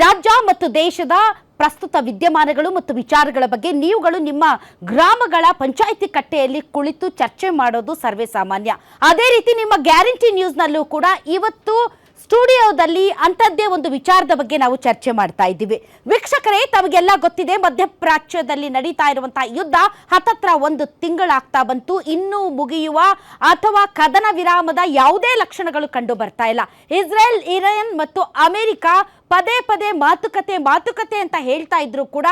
ರಾಜ್ಯ ಮತ್ತು ದೇಶದ ಪ್ರಸ್ತುತ ವಿದ್ಯಮಾನಗಳು ಮತ್ತು ವಿಚಾರಗಳ ಬಗ್ಗೆ ನೀವುಗಳು ನಿಮ್ಮ ಗ್ರಾಮಗಳ ಪಂಚಾಯಿತಿ ಕಟ್ಟೆಯಲ್ಲಿ ಕುಳಿತು ಚರ್ಚೆ ಮಾಡೋದು ಸರ್ವೇ ಸಾಮಾನ್ಯ. ಅದೇ ರೀತಿ ನಿಮ್ಮ ಗ್ಯಾರಂಟಿ ನ್ಯೂಸ್ನಲ್ಲೂ ಕೂಡ ಇವತ್ತು ಸ್ಟುಡಿಯೋದಲ್ಲಿ ಅಂಥದ್ದೇ ಒಂದು ವಿಚಾರದ ಬಗ್ಗೆ ನಾವು ಚರ್ಚೆ ಮಾಡ್ತಾ ಇದ್ದೀವಿ. ವೀಕ್ಷಕರೇ, ತಮಗೆಲ್ಲ ಗೊತ್ತಿದೆ, ಮಧ್ಯಪ್ರಾಚ್ಯದಲ್ಲಿ ನಡೀತಾ ಇರುವಂತಹ ಯುದ್ಧ ಹತ್ತತ್ರ ಒಂದು ತಿಂಗಳಾಗ್ತಾ ಬಂತು. ಇನ್ನೂ ಮುಗಿಯುವ ಅಥವಾ ಕದನ ವಿರಾಮದ ಯಾವುದೇ ಲಕ್ಷಣಗಳು ಕಂಡು ಬರ್ತಾ ಇಲ್ಲ. ಇಸ್ರೇಲ್, ಇರಾನ್ ಮತ್ತು ಅಮೆರಿಕ ಪದೇ ಪದೇ ಮಾತುಕತೆ ಅಂತ ಹೇಳ್ತಾ ಇದ್ರು ಕೂಡ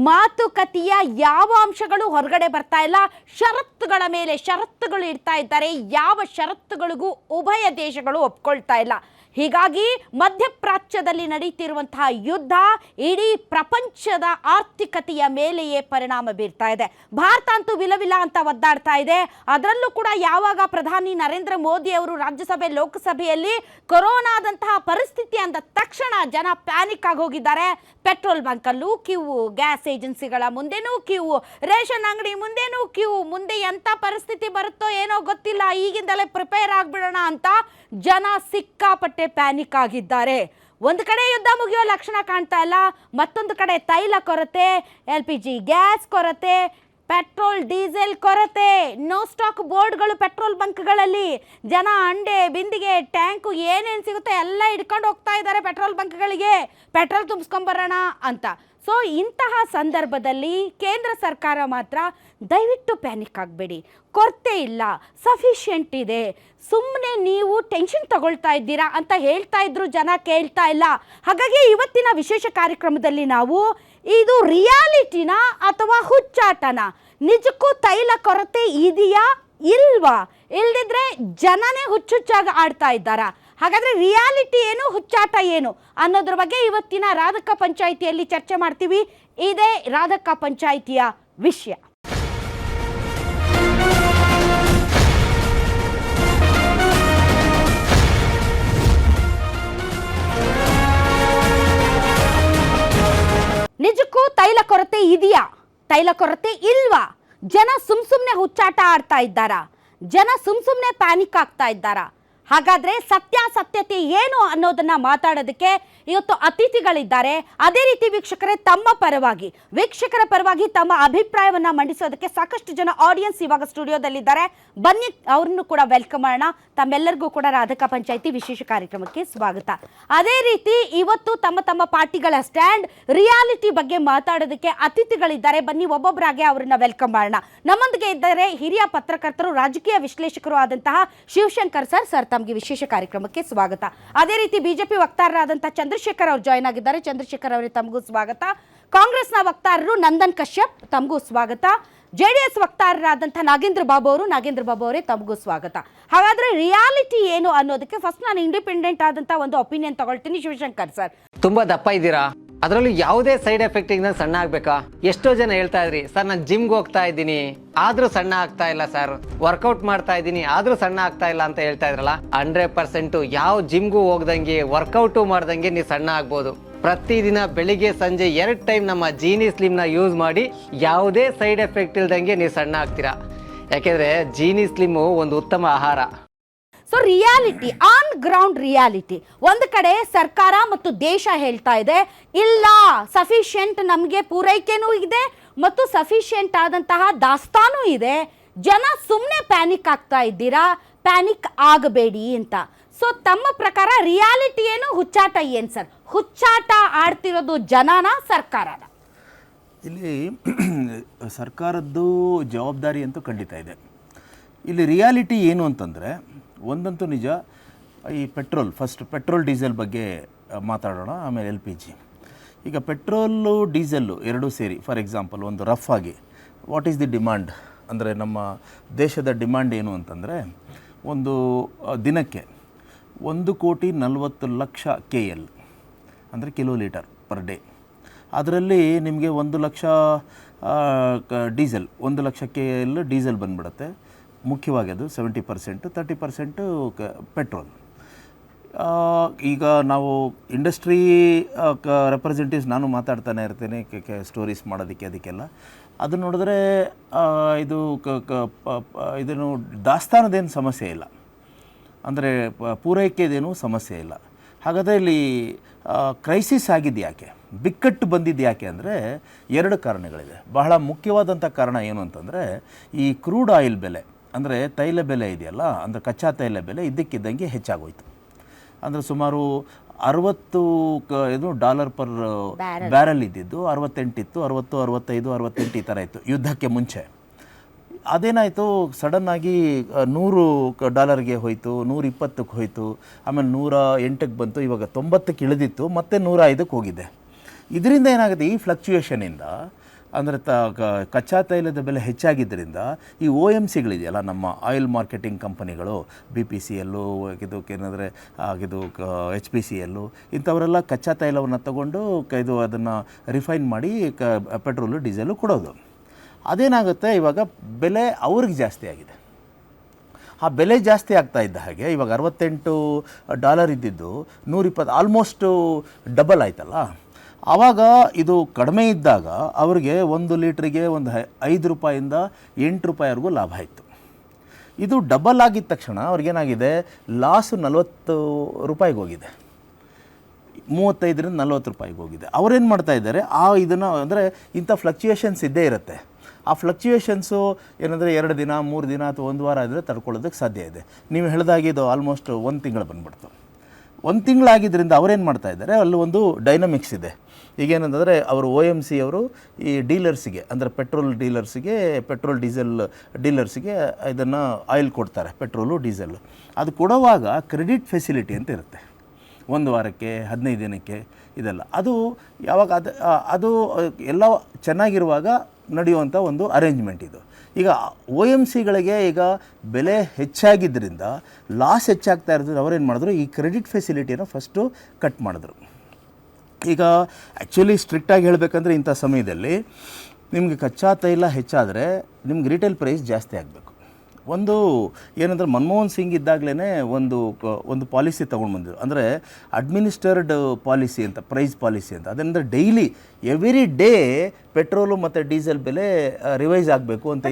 ಮಾತುಕತೆಯ ಯಾವ ಅಂಶಗಳು ಹೊರಗಡೆ ಬರ್ತಾ ಇಲ್ಲ. ಷರತ್ತುಗಳ ಮೇಲೆ ಷರತ್ತುಗಳು ಇಡ್ತಾ ಇದ್ದಾರೆ. ಯಾವ ಷರತ್ತುಗಳಿಗೂ ಉಭಯ ದೇಶಗಳು ಒಪ್ಕೊಳ್ತಾ ಇಲ್ಲ. ಹೀಗಾಗಿ ಮಧ್ಯಪ್ರಾಚ್ಯದಲ್ಲಿ ನಡೀತಿರುವಂತಹ ಯುದ್ಧ ಇಡೀ ಪ್ರಪಂಚದ ಆರ್ಥಿಕತೆಯ ಮೇಲೆಯೇ ಪರಿಣಾಮ ಬೀರ್ತಾ ಇದೆ. ಭಾರತ ಅಂತೂ ವಿಲವಿಲ ಅಂತ ಒದ್ದಾಡ್ತಾ ಇದೆ. ಅದರಲ್ಲೂ ಕೂಡ ಯಾವಾಗ ಪ್ರಧಾನಿ ನರೇಂದ್ರ ಮೋದಿ ಅವರು ರಾಜ್ಯಸಭೆ ಲೋಕಸಭೆಯಲ್ಲಿ ಕೊರೋನಾದಂತಹ ಪರಿಸ್ಥಿತಿ ಅಂದ ತಕ್ಷಣ ಜನ ಪ್ಯಾನಿಕ್ ಆಗಿ ಹೋಗಿದ್ದಾರೆ. ಪೆಟ್ರೋಲ್ ಬಂಕಲ್ಲೂ ಕ್ಯೂ, ಗ್ಯಾಸ್ ಏಜೆನ್ಸಿಗಳ ಮುಂದೆನೂ ಕ್ಯೂ, ರೇಷನ್ ಅಂಗಡಿ ಮುಂದೆನೂ ಕ್ಯೂ. ಮುಂದೆ ಎಂಥ ಪರಿಸ್ಥಿತಿ ಬರುತ್ತೋ ಏನೋ ಗೊತ್ತಿಲ್ಲ, ಈಗಿಂದಲೇ ಪ್ರಿಪೇರ್ ಆಗಿಬಿಡೋಣ ಅಂತ ಜನ ಸಿಕ್ಕಾಪಟ್ಟೆ ಪ್ಯಾನಿಕ್ ಆಗಿದ್ದಾರೆ. ಒಂದು ಕಡೆ ಯುದ್ಧ ಮುಗಿಯೋ ಲಕ್ಷಣ ಕಾಣ್ತಾ ಇಲ್ಲ, ಮತ್ತೊಂದು ಕಡೆ ತೈಲ ಕೊರತೆ, LPG ಗ್ಯಾಸ್ ಕೊರತೆ, ಪೆಟ್ರೋಲ್ ಡೀಸೆಲ್ ಕೊರತೆ, ನೋ ಸ್ಟಾಕ್ ಬೋರ್ಡ್ಗಳು ಪೆಟ್ರೋಲ್ ಬಂಕ್ಗಳಲ್ಲಿ. ಜನ ಅಂಡೆ, ಬಿಂದಿಗೆ, ಟ್ಯಾಂಕು ಏನೇನು ಸಿಗುತ್ತೆ ಎಲ್ಲ ಹಿಡ್ಕೊಂಡು ಹೋಗ್ತಾ ಇದ್ದಾರೆ ಪೆಟ್ರೋಲ್ ಬಂಕ್ಗಳಿಗೆ, ಪೆಟ್ರೋಲ್ ತುಂಬಿಸ್ಕೊಂಬರೋಣ ಅಂತ. ಸೊ ಇಂತಹ ಸಂದರ್ಭದಲ್ಲಿ ಕೇಂದ್ರ ಸರ್ಕಾರ ಮಾತ್ರ ದಯವಿಟ್ಟು ಪ್ಯಾನಿಕ್ ಆಗಬೇಡಿ, ಕೊರತೆ ಇಲ್ಲ, ಸಫಿಷಿಯೆಂಟ್ ಇದೆ, ಸುಮ್ಮನೆ ನೀವು ಟೆನ್ಷನ್ ತಗೊಳ್ತಾ ಇದ್ದೀರಾ ಅಂತ ಹೇಳ್ತಾ ಇದ್ರು. ಜನ ಕೇಳ್ತಾ ಇಲ್ಲ. ಹಾಗಾಗಿ ಇವತ್ತಿನ ವಿಶೇಷ ಕಾರ್ಯಕ್ರಮದಲ್ಲಿ ನಾವು ಇದು ರಿಯಾಲಿಟಿನ ಅಥವಾ ಹುಚ್ಚಾಟನ, ನಿಜಕ್ಕೂ ತೈಲ ಕೊರತೆ ಇದೆಯಾ ಇಲ್ವಾ, ಇಲ್ದಿದ್ರೆ ಜನನೇ ಹುಚ್ಚುಚ್ಚಾಗಿ ಆಡ್ತಾ ಇದ್ದಾರಾ, ಹಾಗಾದರೆ ರಿಯಾಲಿಟಿ ಏನು, ಹುಚ್ಚಾಟ ಏನು ಅನ್ನೋದ್ರ ಬಗ್ಗೆ ಇವತ್ತಿನ ರಾಧಕ ಪಂಚಾಯಿತಿಯಲ್ಲಿ ಚರ್ಚೆ ಮಾಡ್ತೀವಿ. ಇದೇ ರಾಧಕ ಪಂಚಾಯಿತಿಯ ವಿಷಯ. ನಿಜಕ್ಕೂ ತೈಲ ಕೊರತೆ ಇದೆಯಾ, ತೈಲ ಕೊರತೆ ಇಲ್ವಾ, ಜನ ಸುಮ್ಮನೆ ಹುಚ್ಚಾಟ ಆಡ್ತಾ ಇದ್ದಾರಾ, ಜನ ಸುಮ್ಮನೆ ಪ್ಯಾನಿಕ್ ಆಗ್ತಾ ಇದ್ದಾರಾ? ಹಾಗಾದ್ರೆ ಸತ್ಯಾಸತ್ಯತೆ ಏನು ಅನ್ನೋದನ್ನ ಮಾತಾಡೋದಕ್ಕೆ ಇವತ್ತು ಅತಿಥಿಗಳಿದ್ದಾರೆ. ಅದೇ ರೀತಿ ವೀಕ್ಷಕರೇ, ವೀಕ್ಷಕರ ಪರವಾಗಿ ತಮ್ಮ ಅಭಿಪ್ರಾಯವನ್ನ ಮಂಡಿಸೋದಕ್ಕೆ ಸಾಕಷ್ಟು ಜನ ಆಡಿಯನ್ಸ್ ಇವಾಗ ಸ್ಟುಡಿಯೋದಲ್ಲಿದ್ದಾರೆ. ಬನ್ನಿ, ಅವ್ರನ್ನು ಕೂಡ ವೆಲ್ಕಮ್ ಮಾಡೋಣ. ತಮ್ಮೆಲ್ಲರಿಗೂ ಕೂಡ ರಾಧಕ ಪಂಚಾಯಿತಿ ವಿಶೇಷ ಕಾರ್ಯಕ್ರಮಕ್ಕೆ ಸ್ವಾಗತ. ಅದೇ ರೀತಿ ಇವತ್ತು ತಮ್ಮ ಪಾರ್ಟಿಗಳ ಸ್ಟ್ಯಾಂಡ್, ರಿಯಾಲಿಟಿ ಬಗ್ಗೆ ಮಾತಾಡೋದಕ್ಕೆ ಅತಿಥಿಗಳಿದ್ದಾರೆ. ಬನ್ನಿ, ಒಬ್ಬೊಬ್ಬರಾಗೆ ಅವ್ರನ್ನ ವೆಲ್ಕಮ್ ಮಾಡೋಣ. ನಮ್ಮೊಂದಿಗೆ ಇದ್ದಾರೆ ಹಿರಿಯ ಪತ್ರಕರ್ತರು, ರಾಜಕೀಯ ವಿಶ್ಲೇಷಕರು ಆದಂತಹ ಶಿವಶಂಕರ್ ಸರ್, ತಮಗೆ ವಿಶೇಷ ಕಾರ್ಯಕ್ರಮಕ್ಕೆ ಸ್ವಾಗತ. ಅದೇ ರೀತಿ ಬಿಜೆಪಿ ವಕ್ತಾರರಾದಂತಹ ಚಂದ್ರಶೇಖರ್ ಅವರು ಜಾಯ್ನ್ ಆಗಿದ್ದಾರೆ. ಚಂದ್ರಶೇಖರ್ ಅವರೇ, ತಮಗೂ ಸ್ವಾಗತ. ಕಾಂಗ್ರೆಸ್ನ ವಕ್ತಾರರು ನಂದನ್ ಕಶ್ಯಪ್, ತಮಗೂ ಸ್ವಾಗತ. JDS ವಕ್ತಾರರಾದಂಥ ನಾಗೇಂದ್ರ ಬಾಬು ಅವರೇ, ತಮಗೂ ಸ್ವಾಗತ. ಹಾಗಾದ್ರೆ ರಿಯಾಲಿಟಿ ಏನು ಅನ್ನೋದಕ್ಕೆ ಫಸ್ಟ್ ನಾನು ಇಂಡಿಪೆಂಡೆಂಟ್ ಆದಂಥ ಒಂದು ಒಪಿನಿಯನ್ ತಗೊಳ್ತೀನಿ. ಶಿವಶಂಕರ್ ಸರ್, ತುಂಬಾ ದಪ್ಪ ಇದ್ದೀರಾ, ಅದರಲ್ಲೂ ಯಾವುದೇ ಸೈಡ್ ಎಫೆಕ್ಟ್ ಇಂದ ಸಣ್ಣ ಆಗ್ಬೇಕಾ? ಎಷ್ಟೋ ಜನ ಹೇಳ್ತಾ ಇದ್ರಿ, ಸರ್ ನಾನು ಜಿಮ್ಗೆ ಹೋಗ್ತಾ ಇದ್ದೀನಿ ಆದ್ರೂ ಸಣ್ಣ ಆಗ್ತಾ ಇಲ್ಲ, ಸರ್ ವರ್ಕೌಟ್ ಮಾಡ್ತಾ ಇದ್ದೀನಿ ಆದ್ರೂ ಸಣ್ಣ ಆಗ್ತಾ ಇಲ್ಲ ಅಂತ ಹೇಳ್ತಾ ಇದ್ರಲ್ಲ. 100% ಯಾವ ಜಿಮ್ಗೂ ಹೋಗ್ದಂಗೆ ವರ್ಕೌಟು ಮಾಡ್ದಂಗೆ ನೀವು ಸಣ್ಣ ಆಗ್ಬೋದು. ಪ್ರತಿದಿನ ಬೆಳಿಗ್ಗೆ ಸಂಜೆ 2 ಟೈಮ್ ನಮ್ಮ ಜೀನಿ ಸ್ಲಿಮ್ನ ಯೂಸ್ ಮಾಡಿ ಯಾವುದೇ ಸೈಡ್ ಎಫೆಕ್ಟ್ ಇಲ್ದಂಗೆ ನೀವು ಸಣ್ಣ ಆಗ್ತೀರಾ. ಯಾಕೆಂದ್ರೆ ಜೀನಿ ಸ್ಲಿಮ್ಮು ಒಂದು ಉತ್ತಮ ಆಹಾರ. So reality, on ground reality, ಒಂದು ಕಡೆ ಸರ್ಕಾರ ಮತ್ತು ದೇಶ ಹೇಳ್ತಾ ಇದೆ ಇಲ್ಲ, ಸಫಿಷಿಯೆಂಟ್ ನಮಗೆ ಪೂರೈಕೆನೂ ಇದೆ ಮತ್ತು ಸಫಿಷಿಯೆಂಟ್ ಆದಂತಹ ದಾಸ್ತಾನು ಇದೆ, ಜನ ಸುಮ್ಮನೆ ಪ್ಯಾನಿಕ್ ಆಗ್ತಾ ಇದ್ದೀರಾ, ಪ್ಯಾನಿಕ್ ಆಗಬೇಡಿ ಅಂತ. ಸೊ ತಮ್ಮ ಪ್ರಕಾರ ರಿಯಾಲಿಟಿ ಏನು, ಹುಚ್ಚಾಟ ಏನು ಸರ್? ಹುಚ್ಚಾಟ ಆಡ್ತಿರೋದು ಜನನ, ಸರ್ಕಾರನ? ಇಲ್ಲಿ ಸರ್ಕಾರದ್ದು ಜವಾಬ್ದಾರಿ ಅಂತೂ ಖಂಡಿತ ಇದೆ. ಇಲ್ಲಿ ರಿಯಾಲಿಟಿ ಏನು ಅಂತಂದರೆ, ಒಂದಂತೂ ನಿಜ, ಈ ಪೆಟ್ರೋಲ್ ಡೀಸೆಲ್ ಬಗ್ಗೆ ಮಾತಾಡೋಣ, ಆಮೇಲೆ LPG. ಈಗ ಪೆಟ್ರೋಲು ಡೀಸೆಲ್ಲು ಎರಡೂ ಸೇರಿ, ಫಾರ್ ಎಕ್ಸಾಂಪಲ್ ಒಂದು ರಫ್ ಆಗಿ ವಾಟ್ ಈಸ್ ದಿ ಡಿಮ್ಯಾಂಡ್ ಅಂದರೆ, ನಮ್ಮ ದೇಶದ ಡಿಮ್ಯಾಂಡ್ ಏನು ಅಂತಂದರೆ, ಒಂದು ದಿನಕ್ಕೆ 1,40,00,000 KL ಅಂದರೆ ಕಿಲೋಲೀಟರ್ ಪರ್ ಡೇ. ಅದರಲ್ಲಿ ನಿಮಗೆ 1,00,000 ಡೀಸೆಲ್, 1,00,000 KL ಡೀಸೆಲ್ ಬಂದುಬಿಡುತ್ತೆ. ಮುಖ್ಯವಾಗಿ ಅದು 70%, 30% ಪೆಟ್ರೋಲ್. ಈಗ ನಾವು ಇಂಡಸ್ಟ್ರಿ ರೆಪ್ರೆಸೆಂಟೇಟಿವ್ಸ್, ನಾನು ಮಾತಾಡ್ತಾನೆ ಇರ್ತೇನೆ ಸ್ಟೋರೀಸ್ ಮಾಡೋದಕ್ಕೆ, ಅದಕ್ಕೆಲ್ಲ ಅದು ನೋಡಿದ್ರೆ ಇದನ್ನು ದಾಸ್ತಾನದೇನು ಸಮಸ್ಯೆ ಇಲ್ಲ, ಅಂದರೆ ಪೂರೈಕೆದೇನೂ ಸಮಸ್ಯೆ ಇಲ್ಲ. ಹಾಗಾದರೆ ಇಲ್ಲಿ ಕ್ರೈಸಿಸ್ ಆಗಿದ್ದು ಯಾಕೆ, ಬಿಕ್ಕಟ್ಟು ಬಂದಿದ್ದು ಯಾಕೆ ಅಂದರೆ 2 ಕಾರಣಗಳಿದೆ. ಬಹಳ ಮುಖ್ಯವಾದಂಥ ಕಾರಣ ಏನು ಅಂತಂದರೆ ಈ ಕ್ರೂಡ್ ಆಯಿಲ್ ಬೆಲೆ, ಅಂದರೆ ತೈಲ ಬೆಲೆ ಇದೆಯಲ್ಲ, ಅಂದರೆ ಕಚ್ಚಾ ತೈಲ ಬೆಲೆ ಇದ್ದಕ್ಕಿದ್ದಂಗೆ ಹೆಚ್ಚಾಗೋಯ್ತು. ಅಂದರೆ ಸುಮಾರು 60 ಇದು ಡಾಲರ್ ಪರ್ ಬ್ಯಾರಲ್ ಇದ್ದಿದ್ದು 68 ಇತ್ತು, 60, 65, 68 ಈ ಥರ ಇತ್ತು ಯುದ್ಧಕ್ಕೆ ಮುಂಚೆ. ಅದೇನಾಯಿತು, ಸಡನ್ನಾಗಿ $100 ಹೋಯಿತು, 120ಕ್ಕೆ ಹೋಯಿತು, ಆಮೇಲೆ 108ಕ್ಕೆ ಬಂತು, ಇವಾಗ 90ಕ್ಕೆ ಇಳಿದಿತ್ತು, ಮತ್ತೆ 105ಕ್ಕೆ ಹೋಗಿದೆ. ಇದರಿಂದ ಏನಾಗುತ್ತೆ, ಈ ಫ್ಲಕ್ಚುಯೇಷನಿಂದ ಅಂದರೆ ಕಚ್ಚಾ ತೈಲದ ಬೆಲೆ ಹೆಚ್ಚಾಗಿದ್ದರಿಂದ ಈ OMCಗಳಿದೆಯಲ್ಲ, ನಮ್ಮ ಆಯಿಲ್ ಮಾರ್ಕೆಟಿಂಗ್ ಕಂಪನಿಗಳು, BPCL, ಏನಂದರೆ ಇದು HPCL, ಇಂಥವರೆಲ್ಲ ಕಚ್ಚಾ ತೈಲವನ್ನು ತಗೊಂಡು ಇದು ಅದನ್ನು ರಿಫೈನ್ ಮಾಡಿ ಪೆಟ್ರೋಲು ಡೀಸೆಲು ಕೊಡೋದು. ಅದೇನಾಗುತ್ತೆ, ಇವಾಗ ಬೆಲೆ ಅವ್ರಿಗೆ ಜಾಸ್ತಿ ಆಗಿದೆ. ಆ ಬೆಲೆ ಜಾಸ್ತಿ ಆಗ್ತಾ ಇದ್ದ ಹಾಗೆ ಇವಾಗ $68 ಇದ್ದಿದ್ದು 120, ಆಲ್ಮೋಸ್ಟ್ ಡಬಲ್ ಆಯ್ತಲ್ಲ. ಆವಾಗ ಇದು ಕಡಿಮೆ ಇದ್ದಾಗ ಅವರಿಗೆ 1 ಲೀಟ್ರಿಗೆ ಒಂದು $5 $8ವರೆಗೂ ಲಾಭ ಆಯಿತು. ಇದು ಡಬಲ್ ಆಗಿದ್ದ ತಕ್ಷಣ ಅವ್ರಿಗೇನಾಗಿದೆ, ಲಾಸು $40 ಹೋಗಿದೆ, $35 $40 ಹೋಗಿದೆ. ಅವರೇನು ಮಾಡ್ತಾ ಇದ್ದಾರೆ, ಇದನ್ನು ಅಂದರೆ ಇಂಥ ಫ್ಲಕ್ಚುಯೇಷನ್ಸ್ ಇದ್ದೇ ಇರುತ್ತೆ. ಆ ಫ್ಲಕ್ಚುಯೇಷನ್ಸು ಏನಂದರೆ 2 ದಿನ 3 ದಿನ ಅಥವಾ 1 ವಾರ ಆದರೆ ತಡ್ಕೊಳ್ಳೋದಕ್ಕೆ ಸಾಧ್ಯ ಇದೆ. ನೀವು ಹೇಳಿದಾಗೆ ಇದು ಆಲ್ಮೋಸ್ಟ್ 1 ತಿಂಗಳು ಬಂದುಬಿಡ್ತು. 1 ತಿಂಗಳಾಗಿದ್ದರಿಂದ ಅವರೇನು ಮಾಡ್ತಾ ಇದ್ದಾರೆ, ಅಲ್ಲಿ ಒಂದು ಡೈನಮಿಕ್ಸ್ ಇದೆ. ಈಗೇನಂತಂದರೆ ಅವರು OMC ಅವರು ಈ ಡೀಲರ್ಸಿಗೆ, ಅಂದರೆ ಪೆಟ್ರೋಲ್ ಡೀಸೆಲ್ ಡೀಲರ್ಸಿಗೆ ಇದನ್ನು ಆಯಿಲ್ ಕೊಡ್ತಾರೆ, ಪೆಟ್ರೋಲು ಡೀಸೆಲ್ಲು. ಅದು ಕೊಡುವಾಗ ಕ್ರೆಡಿಟ್ ಫೆಸಿಲಿಟಿ ಅಂತ ಇರುತ್ತೆ, 1 ವಾರಕ್ಕೆ 15 ದಿನಕ್ಕೆ ಇದೆಲ್ಲ. ಅದು ಯಾವಾಗ ಅದು ಎಲ್ಲ ಚೆನ್ನಾಗಿರುವಾಗ ನಡೆಯುವಂಥ ಒಂದು ಅರೇಂಜ್ಮೆಂಟ್ ಇದು. ಈಗ OMCಗಳಿಗೆ ಈಗ ಬೆಲೆ ಹೆಚ್ಚಾಗಿದ್ದರಿಂದ ಲಾಸ್ ಹೆಚ್ಚಾಗ್ತಾ ಇರೋದ್ರಿಂದ ಅವರೇನು ಮಾಡಿದ್ರು, ಈ ಕ್ರೆಡಿಟ್ ಫೆಸಿಲಿಟಿಯನ್ನು ಫಸ್ಟು ಕಟ್ ಮಾಡಿದ್ರು. ಈಗ ಆ್ಯಕ್ಚುಲಿ ಸ್ಟ್ರಿಕ್ಟಾಗಿ ಹೇಳಬೇಕಂದ್ರೆ ಇಂಥ ಸಮಯದಲ್ಲಿ ನಿಮಗೆ ಕಚ್ಚಾ ತೈಲ ಹೆಚ್ಚಾದರೆ ನಿಮ್ಗೆ ರಿಟೇಲ್ ಪ್ರೈಸ್ ಜಾಸ್ತಿ ಆಗಬೇಕು. ಒಂದು ಏನಂದರೆ ಮನಮೋಹನ್ ಸಿಂಗ್ ಇದ್ದಾಗಲೇ ಒಂದು ಪಾಲಿಸಿ ತೊಗೊಂಡು ಬಂದರು, ಅಂದರೆ ಅಡ್ಮಿನಿಸ್ಟರ್ಡ್ ಪಾಲಿಸಿ ಅಂತ, ಪ್ರೈಸ್ ಪಾಲಿಸಿ ಅಂತ. ಅದೇನಂದರೆ ಡೈಲಿ ಎವ್ರಿ ಡೇ ಪೆಟ್ರೋಲು ಮತ್ತು ಡೀಸೆಲ್ ಬೆಲೆ ರಿವೈಸ್ ಆಗಬೇಕು ಅಂತ